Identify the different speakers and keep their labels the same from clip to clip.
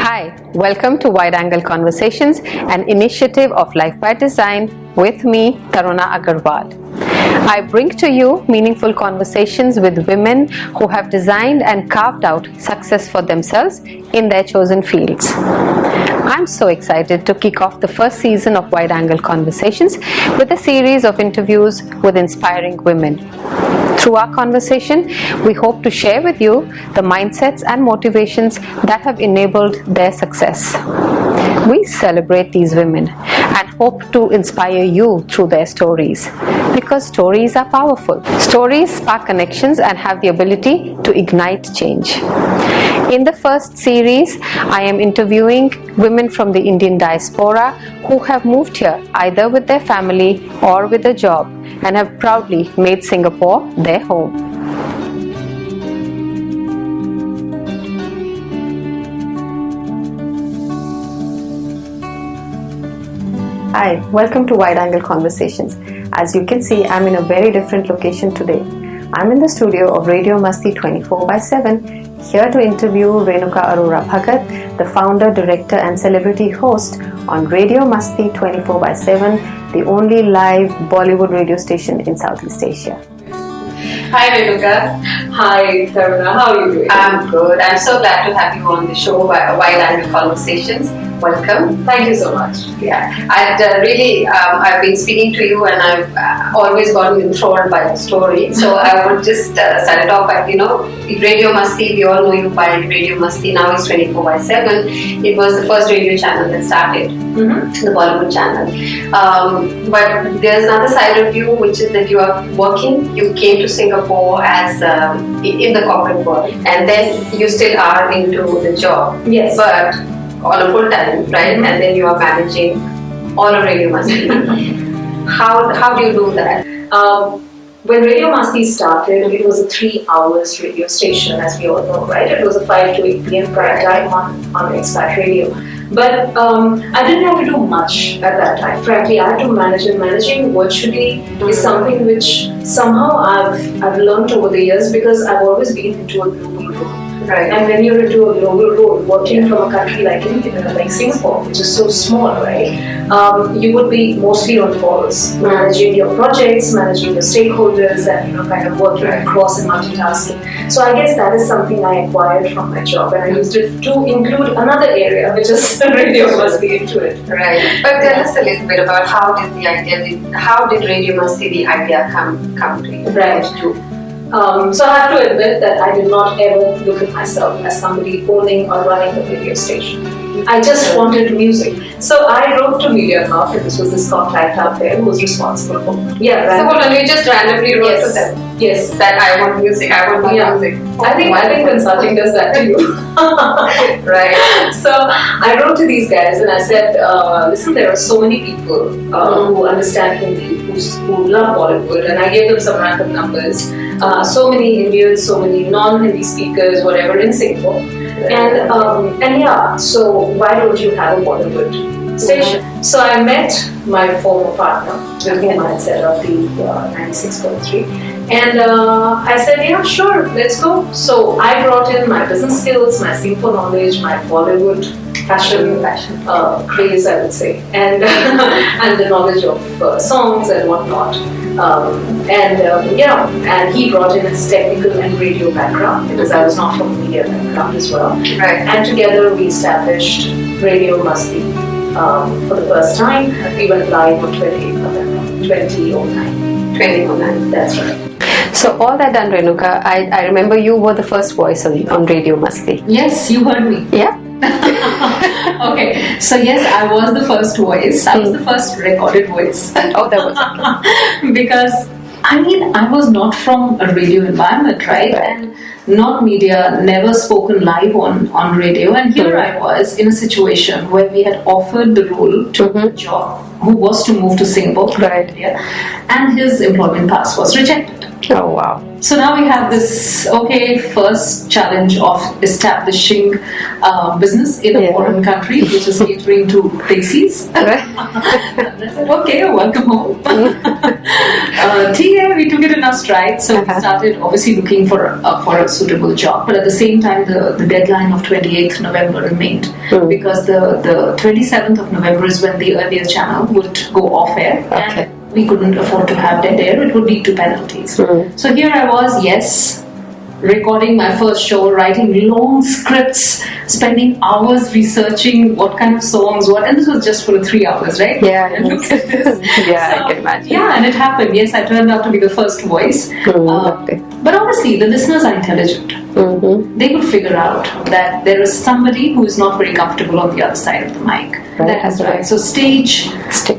Speaker 1: Hi, welcome to Wide Angle Conversations, an initiative of Life by Design with me, Taruna Aggarwal. I bring to you meaningful conversations with women who have designed and carved out success for themselves in their chosen fields. I'm so excited to kick off the first season of Wide Angle Conversations with a series of interviews with inspiring women. Through our conversation, we hope to share with you the mindsets and motivations that have enabled their success. We celebrate these women and hope to inspire you through their stories, because stories are powerful. Stories spark connections and have the ability to ignite change. In the first series, I am interviewing women from the Indian diaspora who have moved here either with their family or with a job and have proudly made Singapore their home. Hi, welcome to Wide Angle Conversations. As you can see, I'm in a very different location today. I'm in the studio of Radio Masti 24/7, here to interview Renuka Arora Bhagat, the founder, director and celebrity host on Radio Masti 24/7, the only live Bollywood radio station in Southeast Asia.
Speaker 2: Hi Renuka. Hi Taruna, how are you doing?
Speaker 1: I'm good. I'm so glad to have you on the show, Wide Angle Conversations. Welcome.
Speaker 2: Thank you so much.
Speaker 1: Yeah, I've been speaking to you and I've always gotten enthralled by the story. So I would just start it off by, Radio Masti, we all know you by Radio Masti, now it's 24/7. It was the first radio channel that started, the Bollywood channel. But there's another side of you, which is that you are working. You came to Singapore as in the corporate world, and then you still are into the job.
Speaker 2: Yes.
Speaker 1: But on a full time, right? And then you are managing all of Radio Masti. How do you do that?
Speaker 2: When Radio Masti started, it was a 3 hours radio station, as we all know, right? It was a 5 to 8 p.m. prime time on Expat Radio. But I didn't have to do much at that time. Frankly, I had to manage, and managing virtually is something which somehow I've learned over the years, because I've always been into a global role.
Speaker 1: Right.
Speaker 2: And when you're into a global role, working from a country like India, like Singapore, which is so small, right? You would be mostly on calls, managing your projects, managing your stakeholders, and kind of working across and multitasking. So I guess that is something I acquired from my job, and I used it to include another area, which is Radio Masti, into it.
Speaker 1: Right. But tell us a little bit about how did Radio Masti, the idea come to you?
Speaker 2: Right. So I have to admit that I did not ever look at myself as somebody owning or running a radio station. I just wanted music. So I wrote to MediaCorp, and this was this contact out there who was responsible for it.
Speaker 1: Yeah, so hold on, you just randomly wrote to them?
Speaker 2: Yes.
Speaker 1: That I want music, I want music.
Speaker 2: I think consulting does that to you.
Speaker 1: Right.
Speaker 2: So I wrote to these guys and I said, listen, there are so many people who understand Hindi, who love Bollywood, and I gave them some random numbers. So many Indians, so many non-Hindi speakers, whatever, in Singapore. And yeah, so why don't you have a Bollywood station? So I met my former partner, with whom I had set up the 96.3. And I said, yeah, sure, let's go. So I brought in my business skills, my Singapore knowledge, my Bollywood passion, craze, I would say, and and the knowledge of songs and whatnot. And he brought in his technical and radio background, because I was not from a media background as well.
Speaker 1: Right.
Speaker 2: And together we established Radio Masti for the first time. We went live on 28th November 2009.
Speaker 1: 2009.
Speaker 2: That's right.
Speaker 1: So all that done, Renuka, I remember you were the first voice on Radio Masti.
Speaker 3: Yes, you heard me.
Speaker 1: Yeah.
Speaker 3: Okay, so yes, I was the first voice. I was the first recorded voice.
Speaker 1: Oh, that was okay.
Speaker 3: Because I was not from a radio environment, right? And not media, never spoken live on radio. And here I was in a situation where we had offered the role to a job who was to move to Singapore.
Speaker 1: Right.
Speaker 3: Yeah, and his employment pass was rejected.
Speaker 1: Oh, wow.
Speaker 3: So now we have this, first challenge of establishing business in a foreign country, which is catering to Desi's. Okay, welcome home. We took it in our stride, so we started obviously looking for a suitable job, but at the same time the deadline of 28th November remained, because the 27th of November is when the earlier channel would go off air, and we couldn't afford to have dead air. It would lead to penalties. So here I was, recording my first show, writing long scripts, spending hours researching what kind of songs, and this was just for 3 hours, right?
Speaker 1: Yeah.
Speaker 3: And look at this.
Speaker 1: I can imagine.
Speaker 3: Yeah, and it happened. Yes, I turned out to be the first voice. But obviously, the listeners are intelligent. They could figure out that there is somebody who is not very comfortable on the other side of the mic. That's right. So stage,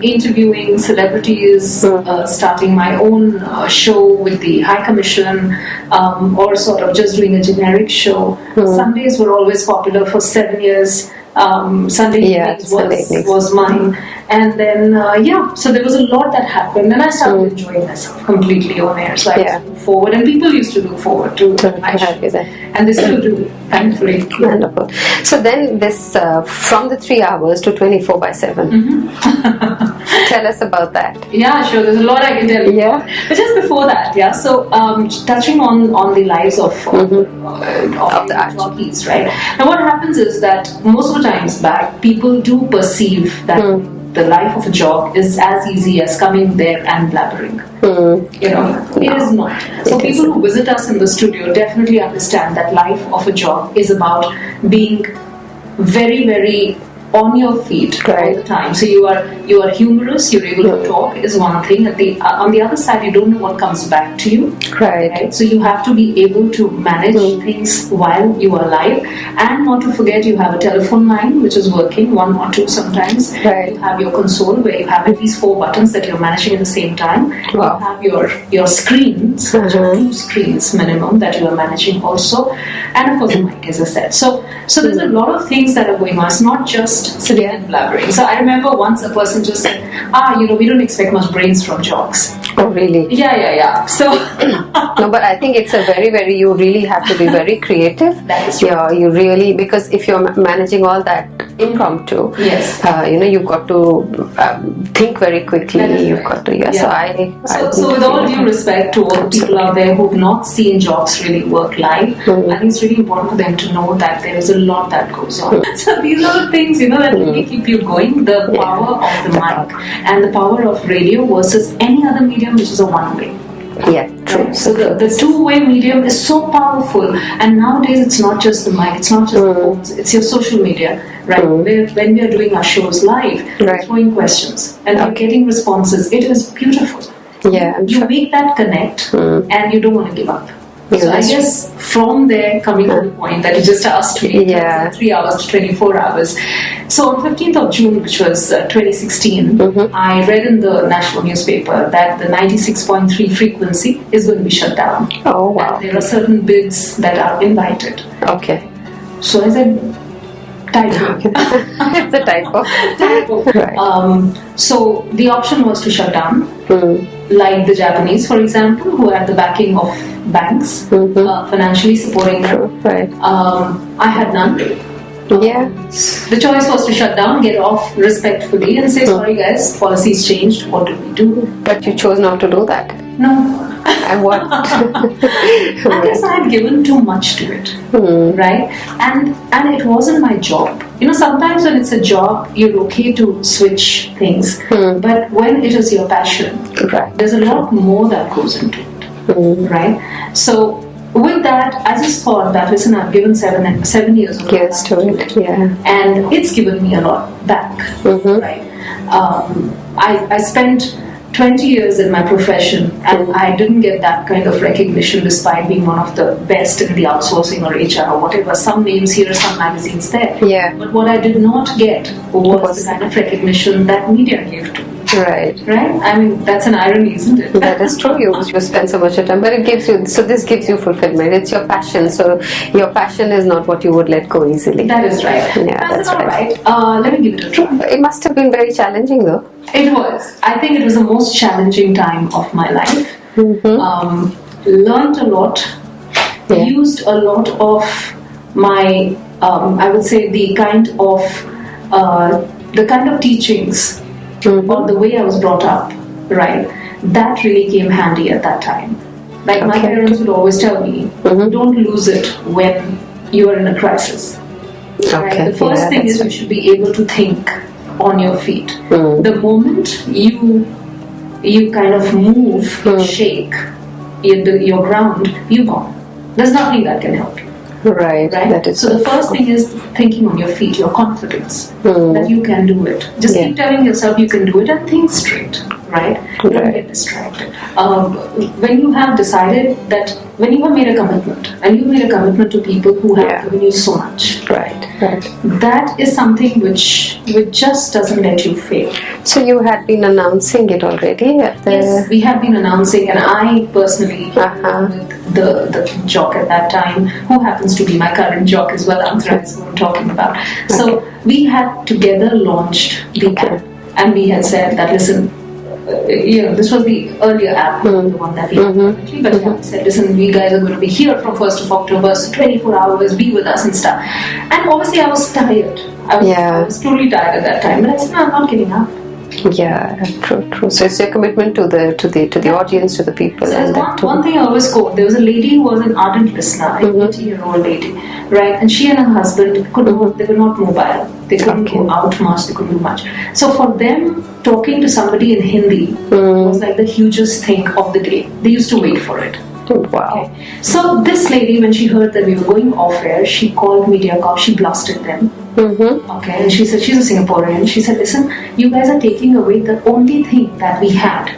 Speaker 3: interviewing celebrities, starting my own show with the High Commission, or sort of just doing a generic show. Sundays were always popular for 7 years. Sunday evenings was mine. And then, so there was a lot that happened, and I started enjoying myself completely on air. So I used to look forward, and people used to look forward to my show. And they still do, thankfully.
Speaker 1: Wonderful. So then this, from the 3 hours to 24/7. Tell us about that.
Speaker 3: Yeah, sure. There's a lot I can tell you.
Speaker 1: Yeah.
Speaker 3: But just before that, so touching on the lives of the jockeys, right? Now what happens is that most of the times back, people do perceive that the life of a jock is as easy as coming there and blabbering. It is not. So people who visit us in the studio definitely understand that life of a jock is about being very, very on your feet all the time. So you are humorous, you're able to talk is one thing. On the other side, you don't know what comes back to you. Right. So you have to be able to manage things while you are live, and not to forget you have a telephone line which is working, 1 or 2 sometimes. You have your console where you have at least 4 buttons that you're managing at the same time. You have your screens, which are 2 screens minimum that you are managing also, and of course the mic, as I said. So there's a lot of things that are going on. It's not just sitting and blabbering. So I remember once a person just said, we don't expect much brains from jocks.
Speaker 1: Oh, really?
Speaker 3: Yeah. So
Speaker 1: no, but I think it's a very, you really have to be very creative.
Speaker 3: That is true.
Speaker 1: Yeah, you really, because if you're managing all that impromptu, you've got to think very quickly. You've got to,
Speaker 3: So with all due respect to all the people out there who've not seen jocks really work live, I think it's really important for them to know that there is a lot that goes on. So these are the things, that really keep you going. The power of the mic and the power of radio versus any other medium which is a one-way.
Speaker 1: Yeah, true.
Speaker 3: So the two-way medium is so powerful, and nowadays it's not just the mic, it's not just the phones, it's your social media, right? When we are doing our shows live, we're throwing questions and we're getting responses. It is beautiful.
Speaker 1: Yeah,
Speaker 3: you make that connect, and you don't want to give up. So I guess from there, coming to the point that you just asked me, 3 hours to 24 hours. So on 15th of June, which was 2016, I read in the national newspaper that the 96.3 frequency is going to be shut down.
Speaker 1: Oh, wow.
Speaker 3: And there are certain bids that are invited.
Speaker 1: Okay.
Speaker 3: So I said, typo.
Speaker 1: It's a typo.
Speaker 3: Right. So the option was to shut down, like the Japanese, for example, who had the backing of banks financially supporting them.
Speaker 1: Right.
Speaker 3: I had none. The choice was to shut down, get off respectfully, and say, sorry guys, policies changed, what do we do?
Speaker 1: But you chose not to do that.
Speaker 3: No.
Speaker 1: And what?
Speaker 3: I guess I had given too much to it, right? And it wasn't my job. Sometimes when it's a job, you're okay to switch things. But when it is your passion, there's a lot more that goes into it, right? So with that, I just thought that, listen, I've given 7 years of
Speaker 1: years to it,
Speaker 3: and it's given me a lot back, right? I spent 20 years in my profession, and I didn't get that kind of recognition despite being one of the best in the outsourcing or HR or whatever. Some names here, some magazines there. But what I did not get was the kind of recognition that media gave to me.
Speaker 1: Right.
Speaker 3: I mean, that's an irony, isn't it?
Speaker 1: That is true. You spend so much time, but it gives you. So this gives you fulfillment. It's your passion. So your passion is not what you would let go easily.
Speaker 3: That is right.
Speaker 1: Yeah, that's
Speaker 3: all right. Let me give it a try.
Speaker 1: It must have been very challenging, though.
Speaker 3: It was. I think it was the most challenging time of my life. learned a lot, used a lot of my, I would say, the kind of teachings or the way I was brought up, right? That really came handy at that time. Like my parents would always tell me, don't lose it when you are in a crisis. Right? The first thing is you should be able to think on your feet. The moment you kind of move, shake your ground, you're gone. There's nothing that can help you.
Speaker 1: Right.
Speaker 3: That is so the first thing is thinking on your feet, your confidence that you can do it. Just keep telling yourself you can do it and think straight, right? Don't get distracted. When you have decided that, when you have made a commitment, and you made a commitment to people who have given you so much,
Speaker 1: right.
Speaker 3: That is something which just doesn't let you fail.
Speaker 1: So you had been announcing it already at the...
Speaker 3: Yes, we have been announcing, and I personally with the jock at that time, who happens to be my current jock as well, Antra is who I'm talking about. So we had together launched the app, and we had said that, listen, this was the earlier app, the one that we had, but we said, listen, we guys are going to be here from 1st of October, so 24 hours, be with us and stuff. And obviously I was tired. I was totally tired at that time, but I said, no, I'm not giving up.
Speaker 1: Yeah, true. So it's your commitment to the audience, to the people.
Speaker 3: So
Speaker 1: and
Speaker 3: one thing I always quote, there was a lady who was an ardent listener, an 80-year-old lady, right? And she and her husband they were not mobile. They couldn't go out much, they couldn't do much. So for them, talking to somebody in Hindi was like the hugest thing of the day. They used to wait for it.
Speaker 1: Wow.
Speaker 3: Okay. So this lady, when she heard that we were going off air, she called MediaCorp, she blasted them. Okay, and she said, she's a Singaporean, she said, listen, you guys are taking away the only thing that we had.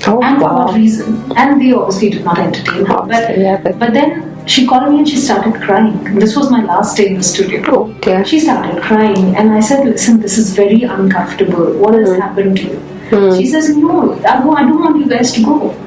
Speaker 3: And for what reason? And they obviously did not entertain her. But then she called me and she started crying. This was my last day in the studio. She started crying, and I said, listen, this is very uncomfortable. What has happened to you? She says, no, I don't want you guys to go.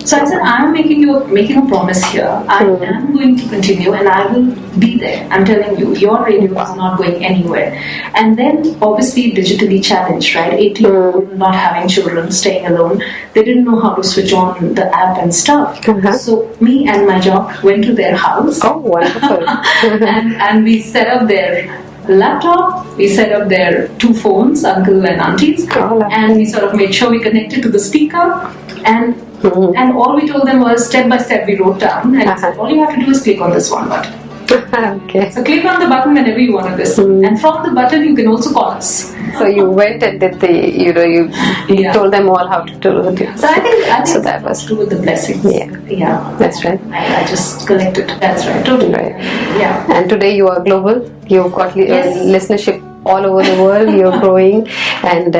Speaker 3: So I said, I'm making a promise here. I am going to continue, and I will be there. I'm telling you, your radio is not going anywhere. And then, obviously, digitally challenged, right? 18-year-old, not having children, staying alone. They didn't know how to switch on the app and stuff. So me and my jock went to their house.
Speaker 1: Oh, wonderful.
Speaker 3: and we set up their laptop, we set up their 2 phones, uncle and aunties, and we sort of made sure we connected to the speaker, and all we told them was step by step we wrote down, and we said, all you have to do is click on this one button. So click on the button whenever you want to listen, and from the button you can also call us.
Speaker 1: So you went and did you told them all how to do it.
Speaker 3: So I think
Speaker 1: so that was
Speaker 3: to do with the blessings. Yeah,
Speaker 1: that's right.
Speaker 3: I just collected. That's right, totally.
Speaker 1: Right.
Speaker 3: Yeah.
Speaker 1: And today you are global. You've got listenership all over the world. You're growing, and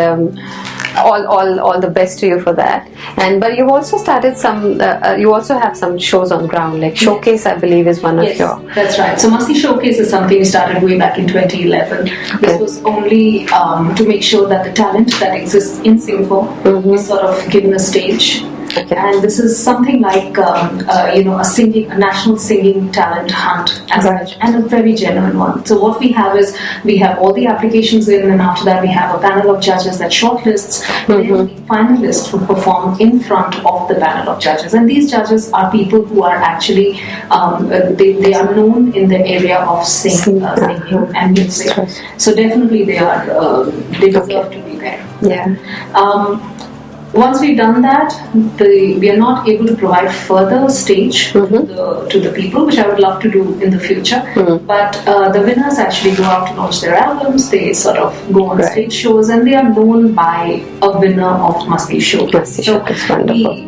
Speaker 1: all the best to you for that. But you've also started some. You also have some shows on ground, like Showcase, I believe, is one of your.
Speaker 3: That's right. So Masti Showcase is something we started way back in 2011. This was only to make sure that the talent that exists in Singapore is sort of given a stage. And this is something like a national singing talent hunt as such, and a very genuine one. So what we have is we have all the applications in, and after that we have a panel of judges that shortlists. Then the finalists who perform in front of the panel of judges, and these judges are people who are actually they are known in the area of singing and music. So definitely they deserve to be there. Once we've done that, we are not able to provide further stage to the people, which I would love to do in the future. But the winners actually go out to launch their albums. They sort of go on stage shows, and they are known by a winner of Masti Showcase. So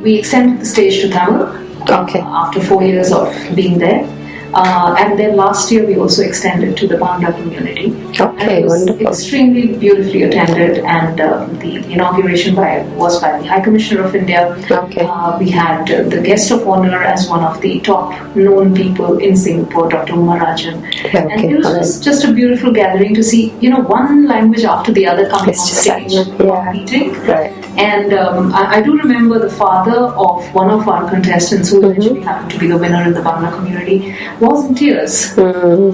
Speaker 3: we extended the stage to Tamil after 4 years of being there. And then last year we also extended to the Bangla community. And it was extremely beautifully attended, and the inauguration was by the High Commissioner of India. We had the guest of honor as one of the top known people in Singapore, Dr. Umar Rajan. And it was just a beautiful gathering to see, one language after the other coming on stage, competing. And I do remember the father of one of our contestants, who eventually happened to be the winner in the Bangla community, was in tears.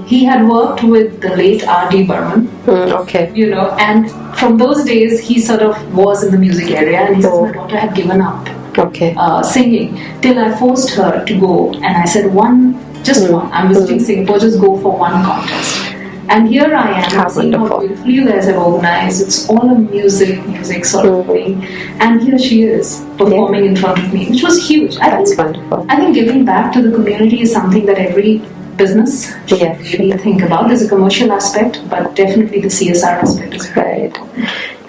Speaker 3: He had worked with the late R.D. Burman, and from those days he sort of was in the music area, and he said, my daughter had given up
Speaker 1: Okay.
Speaker 3: Singing, till I forced her to go, and I said, just one. I'm visiting Singapore, just go for one contest. And here I am,
Speaker 1: How
Speaker 3: seeing
Speaker 1: wonderful.
Speaker 3: how beautifully you guys have organized. It's all a music sort of thing. And here she is, performing in front of me, which was huge.
Speaker 1: That's wonderful.
Speaker 3: I think giving back to the community is something that every business should really think about. There's a commercial aspect, but definitely the CSR aspect is
Speaker 1: Right.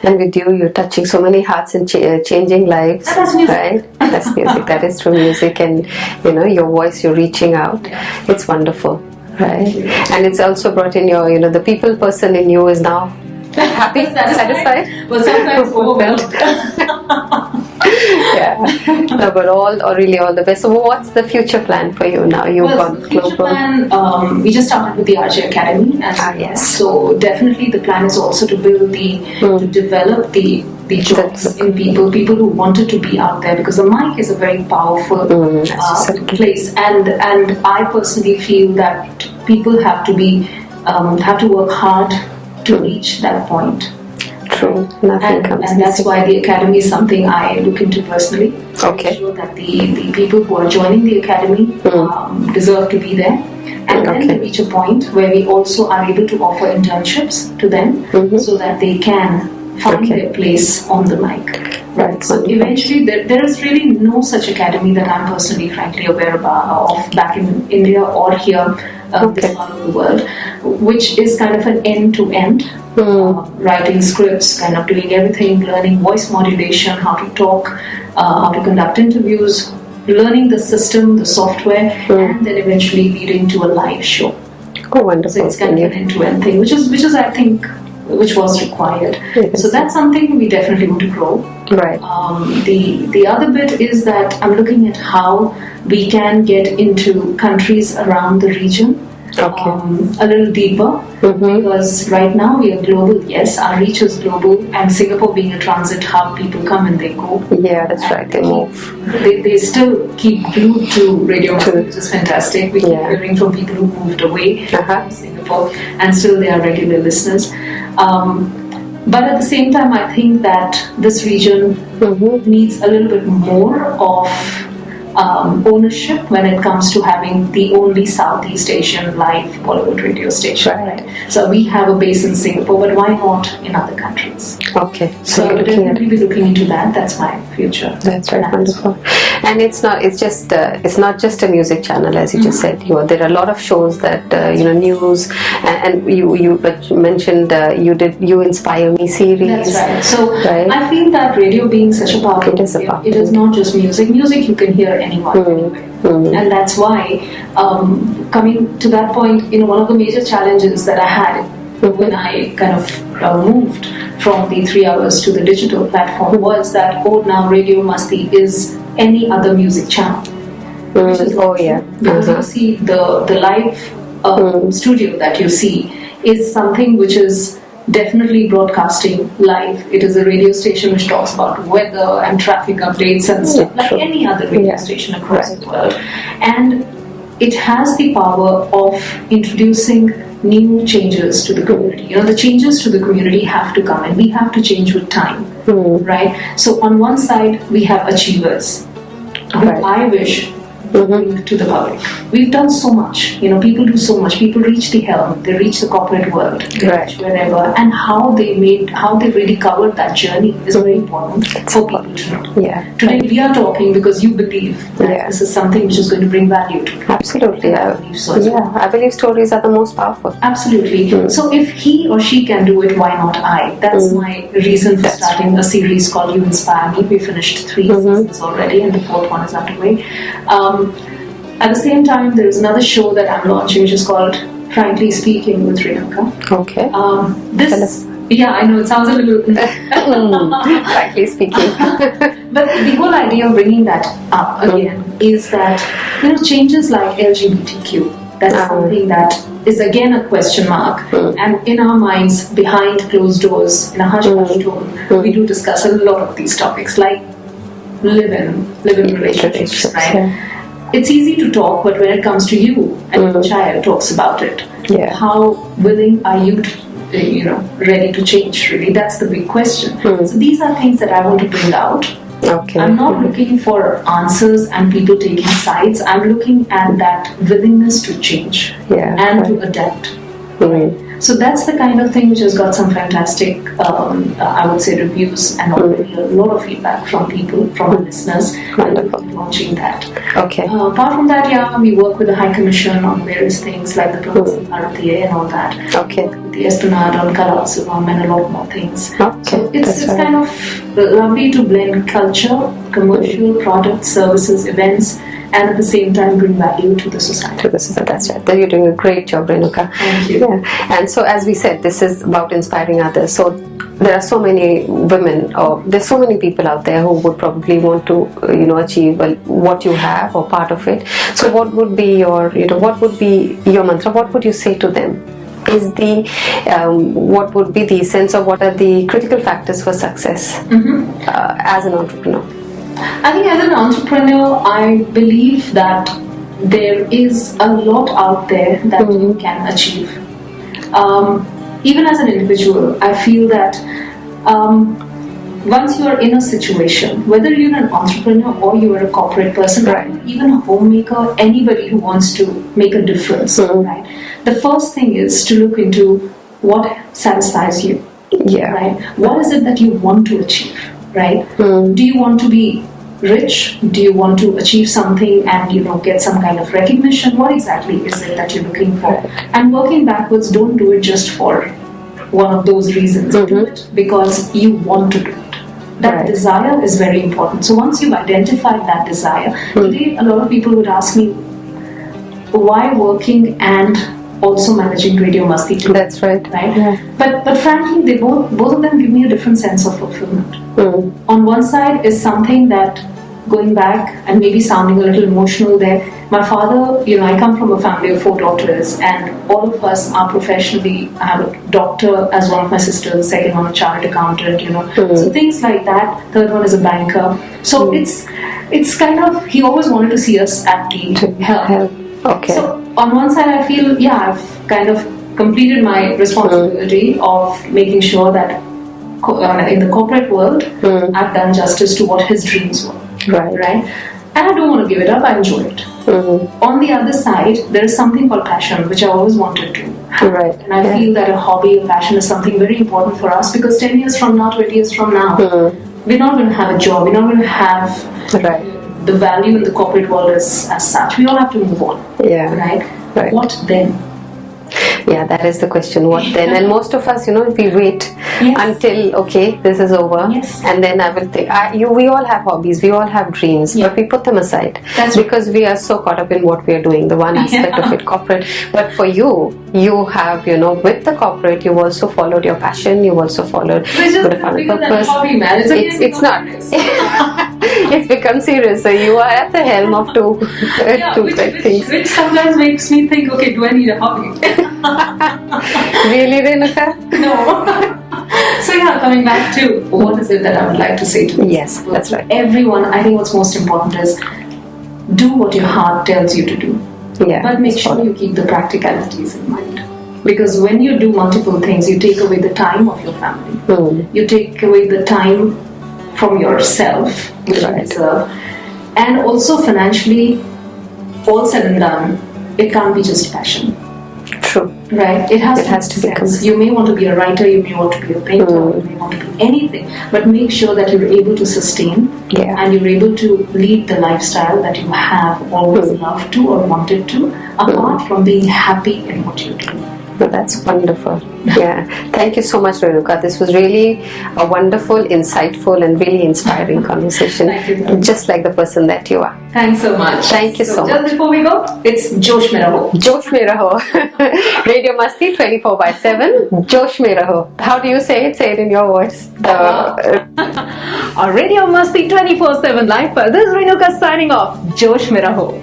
Speaker 1: And with you, you're touching so many hearts and changing lives.
Speaker 3: That's music.
Speaker 1: Right? That's music. That is through music, and your voice, you're reaching out. It's wonderful. Right. And it's also brought in your, the people person in you is now happy, satisfied.
Speaker 3: Well, sometimes overwhelmed.
Speaker 1: Yeah. No, but all the best. So what's the future plan for you now? You've gone
Speaker 3: the future
Speaker 1: global.
Speaker 3: plan, we just started with the RJ Academy.
Speaker 1: Yes.
Speaker 3: So definitely the plan is also to build to develop the jobs in people who wanted to be out there, because the mic is a very powerful place, and I personally feel that people have to work hard to reach that point.
Speaker 1: True. Nothing comes
Speaker 3: and that's
Speaker 1: easy.
Speaker 3: why the academy is something I look into personally.
Speaker 1: Okay.
Speaker 3: Make sure that the people who are joining the academy deserve to be there. And then they reach a point where we also are able to offer internships to them so that they can find their place on the mic. Right. So eventually there is really no such academy that I'm personally frankly aware of back in India or here this part of the world, which is kind of an end-to-end writing scripts, kind of doing everything, learning voice modulation, how to talk, how to conduct interviews, learning the system, the software, and then eventually leading to a live show.
Speaker 1: Oh, wonderful.
Speaker 3: So it's kind of an end-to-end thing, which is I think which was required.
Speaker 1: Yes.
Speaker 3: So that's something we definitely want to grow.
Speaker 1: Right.
Speaker 3: The other bit is that I'm looking at how we can get into countries around the region a little deeper, because right now we are global. Yes, our reach is global, and Singapore being a transit hub, people come and they go.
Speaker 1: Yeah, that's right. They move.
Speaker 3: They still keep glued to Radio Masti, which is fantastic. We keep hearing from people who moved away from Singapore, and still they are regular listeners. But at the same time, I think that this region needs a little bit more of ownership when it comes to having the only Southeast Asian live Bollywood radio station.
Speaker 1: Right.
Speaker 3: So we have a base in Singapore, but why not in other countries?
Speaker 1: Okay.
Speaker 3: So we'll definitely be looking into that. That's my future.
Speaker 1: That's right. Wonderful. And it's not just a music channel, as you just said. There are a lot of shows that news, and you mentioned you Inspire Me series.
Speaker 3: That's right. So I feel that radio being such a powerful medium, it is not just music. Music you can hear anyone anywhere. And that's why coming to that point, one of the major challenges that I had when I kind of moved from the 3 hours to the digital platform was that now Radio Masti is any other music channel. Because you see the live studio that you see is something which is definitely broadcasting live. It is a radio station which talks about weather and traffic updates and stuff like any other radio station across the world. And it has the power of introducing new changes to the community. The changes to the community have to come, and we have to change with time, right? So on one side, we have achievers who I wish bring to the public. We've done so much. People do so much. People reach the helm. They reach the corporate world. They reach wherever. And how they really covered that journey is very important for people to know.
Speaker 1: Yeah.
Speaker 3: Today we are talking because you believe that this is something which is going to bring value to people.
Speaker 1: Absolutely.
Speaker 3: I believe so as well.
Speaker 1: I believe stories are the most powerful.
Speaker 3: Absolutely. So if he or she can do it, why not I? That's my reason for starting a series called You Inspire Me. We finished 3 seasons already, and the 4th one is underway. At the same time, there is another show that I'm launching, which is called Frankly Speaking with Renuka.
Speaker 1: Okay.
Speaker 3: I know it sounds a little
Speaker 1: frankly speaking.
Speaker 3: But the whole idea of bringing that up again is that changes like LGBTQ, that's something that is again a question mark, and in our minds, behind closed doors, in a hush-hush tone, we do discuss a lot of these topics, like live-in relationships, right? It's easy to talk, but when it comes to you and your child talks about it, how willing are you to, ready to change? Really, that's the big question. So these are things that I want to bring out
Speaker 1: Okay.
Speaker 3: I'm not looking for answers and people taking sides. I'm looking at that willingness to change and to adapt. So that's the kind of thing which has got some fantastic, I would say, reviews and already a lot of feedback from people, from our listeners.
Speaker 1: Wonderful.
Speaker 3: Launching that.
Speaker 1: Okay.
Speaker 3: Apart from that, we work with the High Commission on various things like the Corporate Baatein and all that.
Speaker 1: Okay.
Speaker 3: The Esplanade on Kalaasuvam and a lot more things.
Speaker 1: Okay.
Speaker 3: So it's kind of lovely to blend culture, commercial products, services, events, and at the same time bring value to the society.
Speaker 1: That's right. You're doing a great job, Renuka.
Speaker 3: Thank you.
Speaker 1: Yeah. And so, as we said, this is about inspiring others. So there are so many women, or there's so many people out there who would probably want to, achieve what you have or part of it. So, what would be your, what would be your mantra? What would you say to them? Is what would be the sense of what are the critical factors for success as an entrepreneur?
Speaker 3: I think as an entrepreneur, I believe that there is a lot out there that you can achieve. Even as an individual, I feel that once you are in a situation, whether you're an entrepreneur or you are a corporate person, or even a homemaker, anybody who wants to make a difference, right? The first thing is to look into what satisfies you. Right? What is it that you want to achieve? Right? Do you want to be rich? Do you want to achieve something and get some kind of recognition? What exactly is it that you're looking for? And working backwards, don't do it just for one of those reasons. Do it because you want to do it. That desire is very important. So once you've identified that desire, today a lot of people would ask me, why working and also managing Radio Masti too?
Speaker 1: That's right.
Speaker 3: Yeah. But frankly, they both of them give me a different sense of fulfillment. On one side is something that, going back and maybe sounding a little emotional there, my father, I come from a family of 4 daughters, and all of us are professionally. I have a doctor as one of my sisters, second one a chartered accountant, so things like that. Third one is a banker. So it's kind of, he always wanted to see us at the help.
Speaker 1: Okay.
Speaker 3: So on one side, I feel, I've kind of completed my responsibility of making sure that in the corporate world, I've done justice to what his dreams were. Right? And I don't want to give it up, I enjoy it. On the other side, there is something called passion, which I always wanted to have. And I feel that a hobby, a passion is something very important for us, because 10 years from now, 20 years from now, we're not going to have a job, we're not going to have the value in the corporate world as such. We all have to move on. Right? What then?
Speaker 1: Yeah, that is the question. What then? And most of us, we wait until, okay, this is over, and then I will think. We all have hobbies, we all have dreams, but we put them aside because we are so caught up in what we are doing, the one aspect of it, corporate. But for you have, with the corporate, you also followed your passion, you also followed the fun purpose.
Speaker 3: Hobby, man.
Speaker 1: It's not. It's become serious. So you are at the helm of two great things.
Speaker 3: Which sometimes makes me think, okay, do I need a hobby?
Speaker 1: Really, Renuka?
Speaker 3: No. So coming back to what is it that I would like to say to you?
Speaker 1: Yes, that's right.
Speaker 3: Everyone, I think what's most important is do what your heart tells you to do. But make sure you keep the practicalities in mind. Because when you do multiple things, you take away the time of your family. You take away the time from yourself, which you deserve. And also financially, all said and done, it can't be just passion.
Speaker 1: True.
Speaker 3: Right? It has to become. You may want to be a writer, you may want to be a painter, you may want to be anything, but make sure that you're able to sustain and you're able to lead the lifestyle that you have always loved to or wanted to, apart from being happy in what you do.
Speaker 1: Well, that's wonderful. Thank you so much, Renuka. This was really a wonderful, insightful, and really inspiring conversation.
Speaker 3: Thank you.
Speaker 1: Just like the person that you are.
Speaker 3: Thanks so much.
Speaker 1: Thank you so much.
Speaker 3: Just before we go, it's Josh Mein Raho.
Speaker 1: Josh Mein Raho. Radio Masti 24/7. Josh Mein Raho. How do you say it? Say it in your words.
Speaker 3: Radio Masti 24/7 live. This is Renuka signing off. Josh Mein Raho.